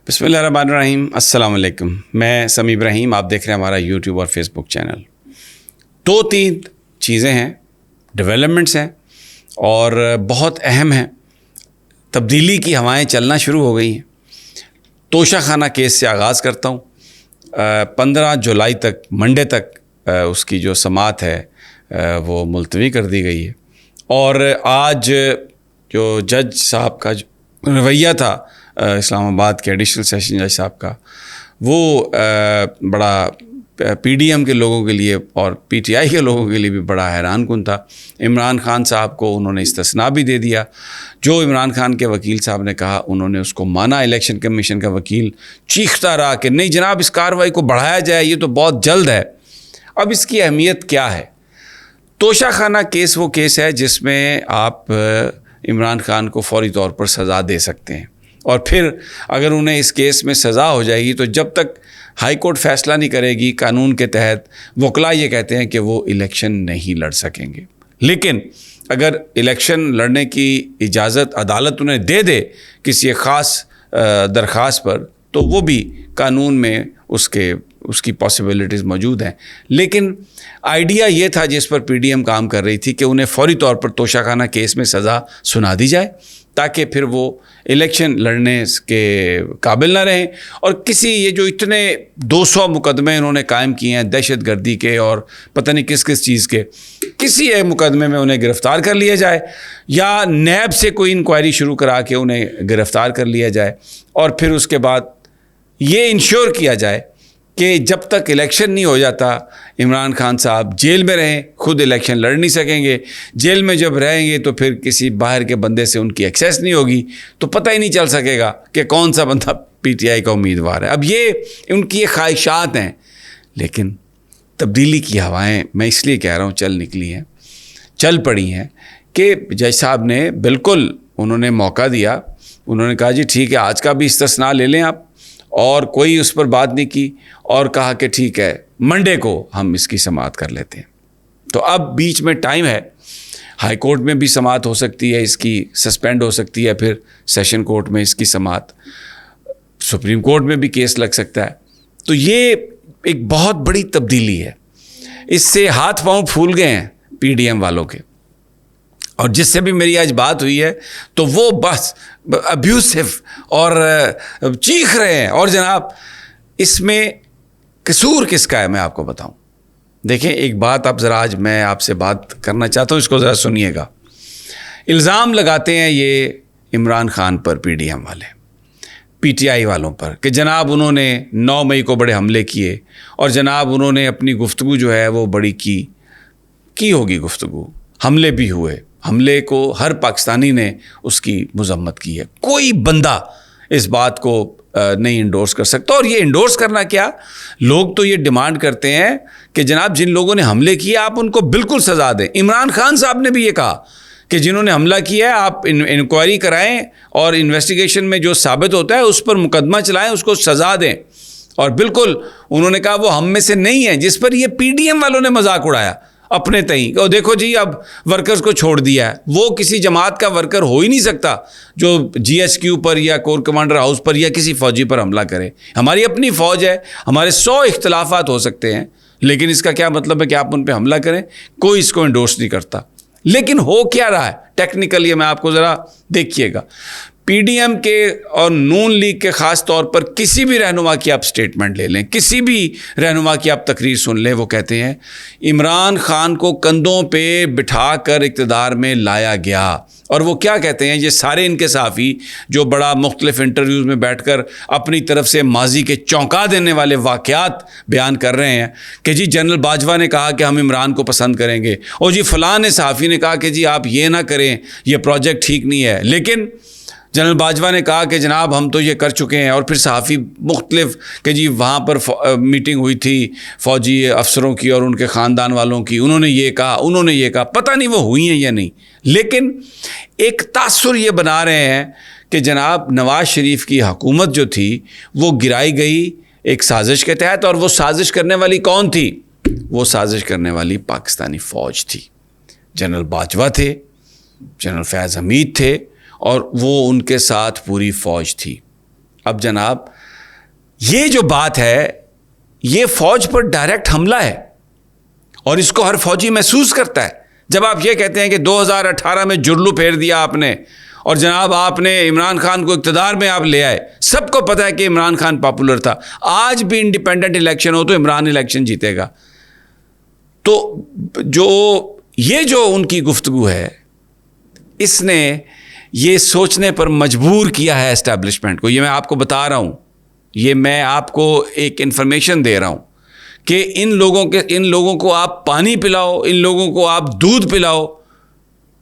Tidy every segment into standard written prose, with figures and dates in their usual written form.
بسم اللہ الرحمن الرحیم. السلام علیکم. میں سمیع ابراہیم. آپ دیکھ رہے ہیں ہمارا یوٹیوب اور فیس بک چینل. 2-3 چیزیں ہیں، ڈیولپمنٹس ہیں اور بہت اہم ہیں. تبدیلی کی ہوائیں چلنا شروع ہو گئی ہیں. توشہ خانہ کیس سے آغاز کرتا ہوں. 15 جولائی تک، منڈے تک اس کی جو سماعت ہے وہ ملتوی کر دی گئی ہے. اور آج جو جج صاحب کا جو رویہ تھا اسلام آباد کے ایڈیشنل سیشن جج صاحب کا، وہ بڑا پی ڈی ایم کے لوگوں کے لیے اور پی ٹی آئی کے لوگوں کے لیے بھی بڑا حیران کن تھا. عمران خان صاحب کو انہوں نے استثناء بھی دے دیا. جو عمران خان کے وکیل صاحب نے کہا انہوں نے اس کو مانا. الیکشن کمیشن کا وکیل چیختا رہا کہ نہیں جناب، اس کارروائی کو بڑھایا جائے، یہ تو بہت جلد ہے. اب اس کی اہمیت کیا ہے؟ توشہ خانہ کیس وہ کیس ہے جس میں آپ عمران خان کو فوری طور پر سزا دے سکتے ہیں، اور پھر اگر انہیں اس کیس میں سزا ہو جائے گی تو جب تک ہائی کورٹ فیصلہ نہیں کرے گی، قانون کے تحت وکلاء یہ کہتے ہیں کہ وہ الیکشن نہیں لڑ سکیں گے. لیکن اگر الیکشن لڑنے کی اجازت عدالت انہیں دے دے کسی خاص درخواست پر، تو وہ بھی قانون میں اس کی پاسبلٹیز موجود ہیں. لیکن آئیڈیا یہ تھا جس پر پی ڈی ایم کام کر رہی تھی کہ انہیں فوری طور پر توشہ خانہ کیس میں سزا سنا دی جائے تاکہ پھر وہ الیکشن لڑنے کے قابل نہ رہیں. اور یہ جو اتنے 200 مقدمے انہوں نے قائم کیے ہیں دہشت گردی کے اور پتہ نہیں کس چیز کے، کسی ایک مقدمے میں انہیں گرفتار کر لیا جائے یا نیب سے کوئی انکوائری شروع کرا کے انہیں گرفتار کر لیا جائے، اور پھر اس کے بعد یہ انشور کیا جائے کہ جب تک الیکشن نہیں ہو جاتا عمران خان صاحب جیل میں رہیں. خود الیکشن لڑ نہیں سکیں گے. جیل میں جب رہیں گے تو پھر کسی باہر کے بندے سے ان کی ایکسیس نہیں ہوگی، تو پتہ ہی نہیں چل سکے گا کہ کون سا بندہ پی ٹی آئی کا امیدوار ہے. اب یہ ان کی خواہشات ہیں، لیکن تبدیلی کی ہوائیں میں اس لیے کہہ رہا ہوں چل پڑی ہیں کہ جج صاحب نے بالکل انہوں نے موقع دیا. انہوں نے کہا جی ٹھیک ہے، آج کا بھی استثناء لے لیں آپ، اور کوئی اس پر بات نہیں کی، اور کہا کہ ٹھیک ہے منڈے کو ہم اس کی سماعت کر لیتے ہیں. تو اب بیچ میں ٹائم ہے، ہائی کورٹ میں بھی سماعت ہو سکتی ہے، اس کی سسپینڈ ہو سکتی ہے، پھر سیشن کورٹ میں اس کی سماعت، سپریم کورٹ میں بھی کیس لگ سکتا ہے. تو یہ ایک بہت بڑی تبدیلی ہے. اس سے ہاتھ پاؤں پھول گئے ہیں پی ڈی ایم والوں کے. اور جس سے بھی میری آج بات ہوئی ہے تو وہ بس ابیوسو اور چیخ رہے ہیں. اور جناب اس میں قصور کس کا ہے میں آپ کو بتاؤں. دیکھیں ایک بات آج میں آپ سے بات کرنا چاہتا ہوں، اس کو ذرا سنیے گا. الزام لگاتے ہیں یہ عمران خان پر پی ڈی ایم والے، پی ٹی آئی والوں پر، کہ جناب انہوں نے 9 مئی کو بڑے حملے کیے، اور جناب انہوں نے اپنی گفتگو جو ہے وہ بڑی کی ہوگی گفتگو. حملے بھی ہوئے، حملے کو ہر پاکستانی نے اس کی مذمت کی ہے. کوئی بندہ اس بات کو نہیں انڈورس کر سکتا. اور یہ انڈورس کرنا کیا، لوگ تو یہ ڈیمانڈ کرتے ہیں کہ جناب جن لوگوں نے حملے کیے آپ ان کو بالکل سزا دیں. عمران خان صاحب نے بھی یہ کہا کہ جنہوں نے حملہ کیا ہے آپ انکوائری کرائیں، اور انویسٹیگیشن میں جو ثابت ہوتا ہے اس پر مقدمہ چلائیں، اس کو سزا دیں. اور بالکل انہوں نے کہا وہ ہم میں سے نہیں ہیں، جس پر یہ پی ڈی ایم والوں نے مذاق اڑایا اپنے تئیں. اور دیکھو جی اب ورکرز کو چھوڑ دیا ہے. وہ کسی جماعت کا ورکر ہو ہی نہیں سکتا جو جی ایس کیو پر یا کور کمانڈر ہاؤس پر یا کسی فوجی پر حملہ کرے. ہماری اپنی فوج ہے، ہمارے 100 اختلافات ہو سکتے ہیں، لیکن اس کا کیا مطلب ہے کہ آپ ان پہ حملہ کریں؟ کوئی اس کو انڈورس نہیں کرتا. لیکن ہو کیا رہا ہے ٹیکنیکل، یہ میں آپ کو ذرا دیکھیے گا. پی ڈی ایم کے اور نون لیگ کے خاص طور پر کسی بھی رہنما کی آپ سٹیٹمنٹ لے لیں، کسی بھی رہنما کی آپ تقریر سن لیں، وہ کہتے ہیں عمران خان کو کندھوں پہ بٹھا کر اقتدار میں لایا گیا. اور وہ کیا کہتے ہیں، یہ سارے ان کے صحافی جو بڑا مختلف انٹرویوز میں بیٹھ کر اپنی طرف سے ماضی کے چونکا دینے والے واقعات بیان کر رہے ہیں کہ جی جنرل باجوہ نے کہا کہ ہم عمران کو پسند کریں گے، اور جی فلاں صحافی نے کہا کہ جی آپ یہ نہ کریں، یہ پروجیکٹ ٹھیک نہیں ہے. لیکن جنرل باجوہ نے کہا کہ جناب ہم تو یہ کر چکے ہیں. اور پھر صحافی مختلف کہ جی وہاں پر میٹنگ ہوئی تھی فوجی افسروں کی اور ان کے خاندان والوں کی، انہوں نے یہ کہا، انہوں نے یہ کہا. پتہ نہیں وہ ہوئی ہیں یا نہیں، لیکن ایک تاثر یہ بنا رہے ہیں کہ جناب نواز شریف کی حکومت جو تھی وہ گرائی گئی ایک سازش کے تحت. اور وہ سازش کرنے والی کون تھی؟ وہ سازش کرنے والی پاکستانی فوج تھی. جنرل باجوہ تھے، جنرل فیاض حمید تھے، اور وہ ان کے ساتھ پوری فوج تھی. اب جناب یہ جو بات ہے یہ فوج پر ڈائریکٹ حملہ ہے اور اس کو ہر فوجی محسوس کرتا ہے. جب آپ یہ کہتے ہیں کہ 2018 میں جرلو پھیر دیا آپ نے اور جناب آپ نے عمران خان کو اقتدار میں آپ لے آئے, سب کو پتہ ہے کہ عمران خان پاپولر تھا, آج بھی انڈیپینڈنٹ الیکشن ہو تو عمران الیکشن جیتے گا. تو جو ان کی گفتگو ہے اس نے یہ سوچنے پر مجبور کیا ہے اسٹیبلشمنٹ کو. یہ میں آپ کو بتا رہا ہوں, یہ میں آپ کو ایک انفارمیشن دے رہا ہوں کہ ان لوگوں کو آپ پانی پلاؤ, ان لوگوں کو آپ دودھ پلاؤ,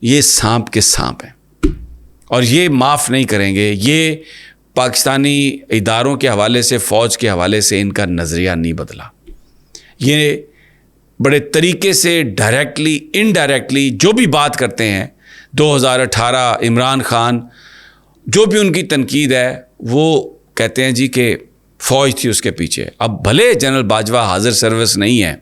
یہ سانپ کے سانپ ہیں اور یہ معاف نہیں کریں گے. یہ پاکستانی اداروں کے حوالے سے, فوج کے حوالے سے ان کا نظریہ نہیں بدلا. یہ بڑے طریقے سے ڈائریکٹلی انڈائریکٹلی جو بھی بات کرتے ہیں 2018 عمران خان, جو بھی ان کی تنقید ہے وہ کہتے ہیں جی کہ فوج تھی اس کے پیچھے. اب بھلے جنرل باجوہ حاضر سروس نہیں ہے,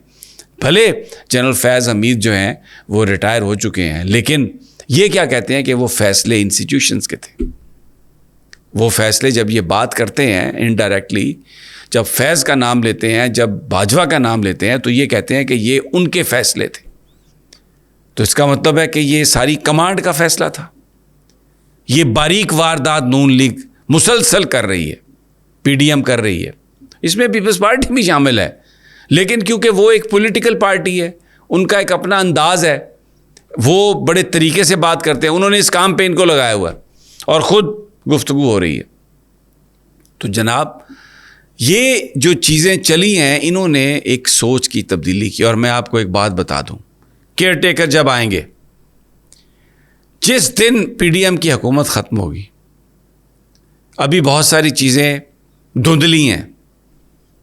بھلے جنرل فیض حمید جو ہیں وہ ریٹائر ہو چکے ہیں, لیکن یہ کیا کہتے ہیں کہ وہ فیصلے انسٹیٹیوشنز کے تھے. وہ فیصلے جب یہ بات کرتے ہیں انڈائریکٹلی, جب فیض کا نام لیتے ہیں, جب باجوہ کا نام لیتے ہیں, تو یہ کہتے ہیں کہ یہ ان کے فیصلے تھے. تو اس کا مطلب ہے کہ یہ ساری کمانڈ کا فیصلہ تھا. یہ باریک واردات نون لیگ مسلسل کر رہی ہے, پی ڈی ایم کر رہی ہے, اس میں پیپلز پارٹی بھی شامل ہے, لیکن کیونکہ وہ ایک پولیٹیکل پارٹی ہے, ان کا ایک اپنا انداز ہے, وہ بڑے طریقے سے بات کرتے ہیں, انہوں نے اس کام پہ ان کو لگایا ہوا ہے اور خود گفتگو ہو رہی ہے. تو جناب یہ جو چیزیں چلی ہیں, انہوں نے ایک سوچ کی تبدیلی کی. اور میں آپ کو ایک بات بتا دوں, کیئر ٹیکر جب آئیں گے, جس دن پی ڈی ایم کی حکومت ختم ہوگی, ابھی بہت ساری چیزیں دھندلی ہیں,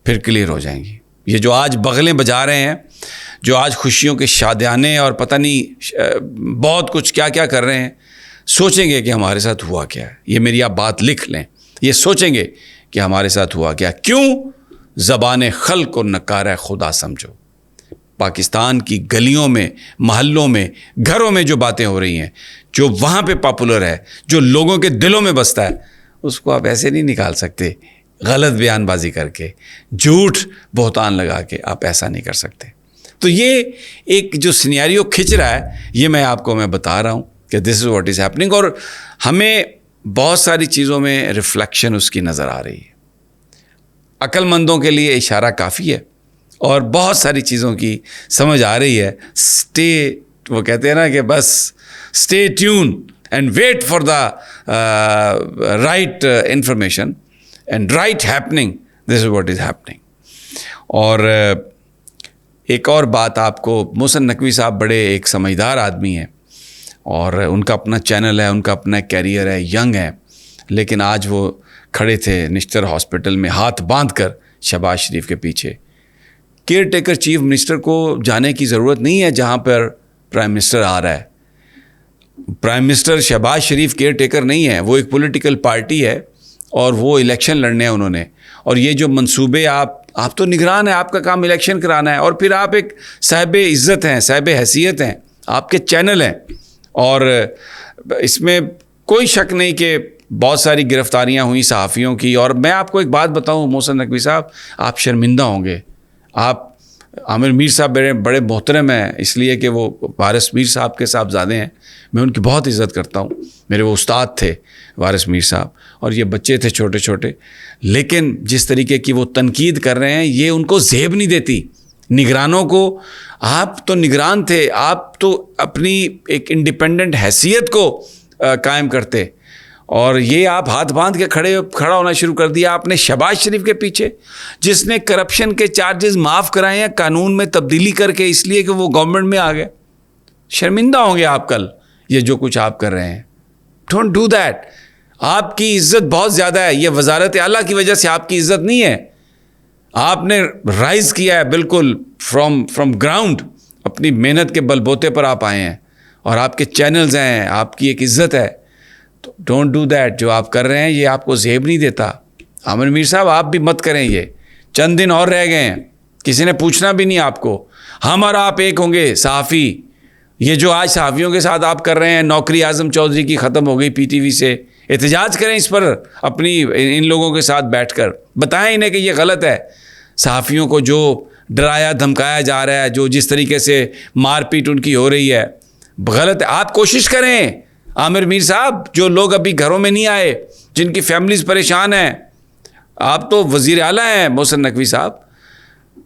پھر کلیئر ہو جائیں گی. یہ جو آج بغلیں بجا رہے ہیں, جو آج خوشیوں کے شادیانے اور پتہ نہیں بہت کچھ کیا کیا کر رہے ہیں, سوچیں گے کہ ہمارے ساتھ ہوا کیا ہے. یہ میری آپ بات لکھ لیں, یہ سوچیں گے کہ ہمارے ساتھ ہوا کیا. کیوں؟ زبان خلق اور نکارہ خدا سمجھو. پاکستان کی گلیوں میں, محلوں میں, گھروں میں جو باتیں ہو رہی ہیں, جو وہاں پہ پاپولر ہے, جو لوگوں کے دلوں میں بستا ہے, اس کو آپ ایسے نہیں نکال سکتے غلط بیان بازی کر کے, جھوٹ بہتان لگا کے. آپ ایسا نہیں کر سکتے. تو یہ ایک جو سینیریو کھنچ رہا ہے, یہ میں آپ کو بتا رہا ہوں کہ دس از واٹ از ہیپننگ. اور ہمیں بہت ساری چیزوں میں ریفلیکشن اس کی نظر آ رہی ہے. عقل مندوں کے لیے اشارہ کافی ہے اور بہت ساری چیزوں کی سمجھ آ رہی ہے. وہ کہتے ہیں نا کہ بس stay tuned and wait for the right information and right happening. This is what is happening. اور ایک اور بات آپ کو, محسن نقوی صاحب بڑے ایک سمجھدار آدمی ہیں اور ان کا اپنا چینل ہے, ان کا اپنا کیریئر ہے, ینگ ہے, لیکن آج وہ کھڑے تھے نشتر ہاسپٹل میں ہاتھ باندھ کر شہباز شریف کے پیچھے. کیئر ٹیکر چیف منسٹر کو جانے کی ضرورت نہیں ہے جہاں پر پرائم منسٹر آ رہا ہے. پرائم منسٹر شہباز شریف کیئر ٹیکر نہیں ہے, وہ ایک پولیٹیکل پارٹی ہے اور وہ الیکشن لڑنے ہیں انہوں نے. اور یہ جو منصوبے آپ تو نگران ہیں, آپ کا کام الیکشن کرانا ہے, اور پھر آپ ایک صاحب عزت ہیں, صاحب حیثیت ہیں, آپ کے چینل ہیں, اور اس میں کوئی شک نہیں کہ بہت ساری گرفتاریاں ہوئیں صحافیوں کی. اور میں آپ کو ایک بات بتاؤں محسن نقوی صاحب, آپ شرمندہ ہوں گے. آپ عامر میر صاحب بڑے محترم ہیں اس لیے کہ وہ وارث میر صاحب کے صاحبزادے ہیں, میں ان کی بہت عزت کرتا ہوں, میرے وہ استاد تھے وارث میر صاحب, اور یہ بچے تھے چھوٹے چھوٹے, لیکن جس طریقے کی وہ تنقید کر رہے ہیں یہ ان کو زیب نہیں دیتی نگرانوں کو. آپ تو نگران تھے, آپ تو اپنی ایک انڈیپینڈنٹ حیثیت کو قائم کرتے, اور یہ آپ ہاتھ باندھ کے کھڑا ہونا شروع کر دیا آپ نے شہباز شریف کے پیچھے, جس نے کرپشن کے چارجز معاف کرائے ہیں قانون میں تبدیلی کر کے, اس لیے کہ وہ گورنمنٹ میں آ گئے. شرمندہ ہوں گے آپ کل یہ جو کچھ آپ کر رہے ہیں. Don't do that. آپ کی عزت بہت زیادہ ہے, یہ وزارت اعلیٰ کی وجہ سے آپ کی عزت نہیں ہے. آپ نے رائز کیا ہے بالکل فرام گراؤنڈ, اپنی محنت کے بل بوتے پر آپ آئے ہیں, اور آپ کے چینلز ہیں, آپ کی ایک عزت ہے. تو ڈونٹ ڈو دیٹ. جو آپ کر رہے ہیں یہ آپ کو زیب نہیں دیتا. عامر میر صاحب آپ بھی مت کریں, یہ چند دن اور رہ گئے ہیں, کسی نے پوچھنا بھی نہیں آپ کو. ہم اور آپ ایک ہوں گے صحافی. یہ جو آج صحافیوں کے ساتھ آپ کر رہے ہیں, نوکری اعظم چودھری کی ختم ہو گئی پی ٹی وی سے, احتجاج کریں اس پر، اپنی ان لوگوں کے ساتھ بیٹھ کر بتائیں انہیں کہ یہ غلط ہے. صحافیوں کو جو ڈرایا دھمکایا جا رہا ہے، جو جس طریقے سے مار پیٹ ان کی ہو رہی ہے، غلط ہے. آپ کوشش کریں عامر میر صاحب، جو لوگ ابھی گھروں میں نہیں آئے، جن کی فیملیز پریشان ہیں، آپ تو وزیر اعلیٰ ہیں محسن نقوی صاحب،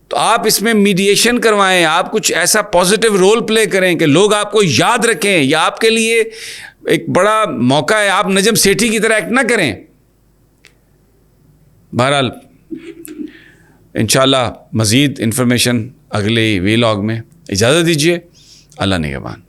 تو آپ اس میں میڈیشن کروائیں، آپ کچھ ایسا پازیٹیو رول پلے کریں کہ لوگ آپ کو یاد رکھیں. یہ آپ کے لیے ایک بڑا موقع ہے. آپ نجم سیٹھی کی طرح ایکٹ نہ کریں. بہرحال انشاءاللہ مزید انفارمیشن اگلے ویلاگ میں. اجازت دیجیے. اللہ نگہبان.